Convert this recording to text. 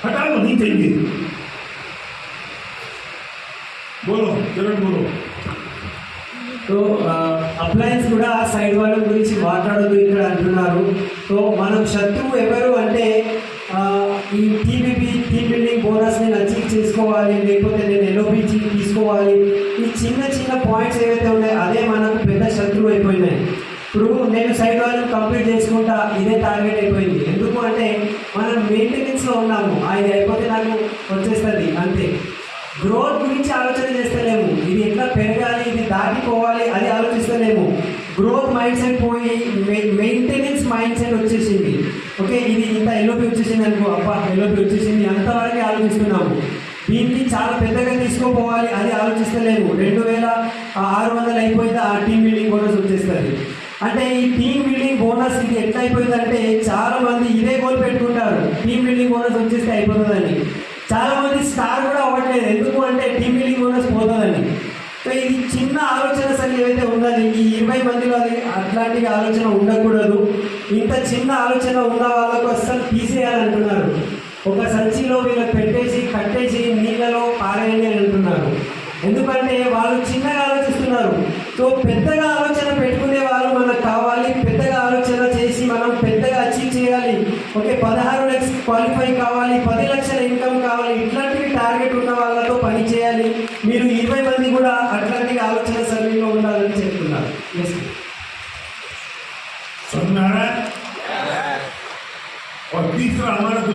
हटाओ, नहीं चाहिए। बोलो किरण, बोलो। సో అప్లయన్స్ కూడా సైడ్ వాళ్ళ గురించి మాట్లాడదు ఇక్కడ అంటున్నారు. సో మనం శత్రువు ఎవరు అంటే ఈ టీబీబీ టీమ్ బిల్డింగ్ బోనస్ని అచీవ్ చేసుకోవాలి, లేకపోతే నేను ఎల్ఓబిజీ తీసుకోవాలి, ఈ చిన్న చిన్న పాయింట్స్ ఏవైతే ఉన్నాయో అదే మనకు పెద్ద శత్రువు అయిపోయినాయి. ఇప్పుడు నేను సైడ్ వాళ్ళు కంప్లీట్ చేసుకుంటా, ఇదే టార్గెట్ అయిపోయింది. ఎందుకు అంటే మనం మెయింటెనెన్స్లో ఉన్నాము, అది అయిపోతే నాకు వచ్చేస్తుంది అంతే. గ్రోత్ గురించి ఆలోచన చేస్తలేము, ఇది ఎట్లా పెరగాలి, ఇది దాటిపోవాలి అది ఆలోచిస్తలేము. గ్రోత్ మైండ్ సెట్ పోయి మెయింటెనెన్స్ మైండ్ సెట్ వచ్చేసింది. ఓకే, ఇది ఇంత ఎల్ఓపి వచ్చేసింది అనుకో, అబ్బా ఎల్ఓపి వచ్చేసింది అంతవరకే ఆలోచిస్తున్నాము. దీనికి చాలా పెద్దగా తీసుకోపోవాలి అది ఆలోచిస్తలేము. 2600 అయిపోయింది, ఆ టీమ్ బిల్డింగ్ బోనస్ వచ్చేస్తుంది. అంటే ఈ టీమ్ బిల్డింగ్ బోనస్ ఇది ఎట్లా అయిపోయిందంటే చాలా మంది ఇదే గోల్ పెట్టుకుంటారు, టీమ్ బిల్డింగ్ బోనస్ వచ్చేస్తే అయిపోతుందని. చాలా మంది స్టార్ కూడా అవ్వట్లేదు, ఎందుకు అంటే టీమ్ బిల్డింగ్ బోనస్ పోతుందని. సో ఇది చిన్న ఆలోచన సరి ఏదైతే ఉన్నది, ఈ 20 మందిలో అది అట్లాంటి ఆలోచన ఉండకూడదు. ఇంత చిన్న ఆలోచన ఉన్న వాళ్ళకు అస్సలు తీసేయాలంటున్నారు. ఒక సంచిలో వీళ్ళకి పెట్టేసి కట్టేసి నీళ్ళలో పారేయండి అని అంటున్నారు. ఎందుకంటే వాళ్ళు చిన్నగా ఆలోచిస్తున్నారు. సో పెద్దగా ఆలోచన పెట్టుకునే వాళ్ళు మనకు కావాలి, పెద్దగా ఆలోచన చేసి మనం పెద్దగా అచీవ్ చేయాలి. ఓకే, 16 లక్షలు క్వాలిఫై కావాలి, 10 లక్షల ఇన్కమ్ కావాలి, ఇట్లాంటివి టార్గెట్ ఉన్న వాళ్ళతో పని చేయాలి. మీరు 20 మంది కూడా అట్లాంటి ఆలోచన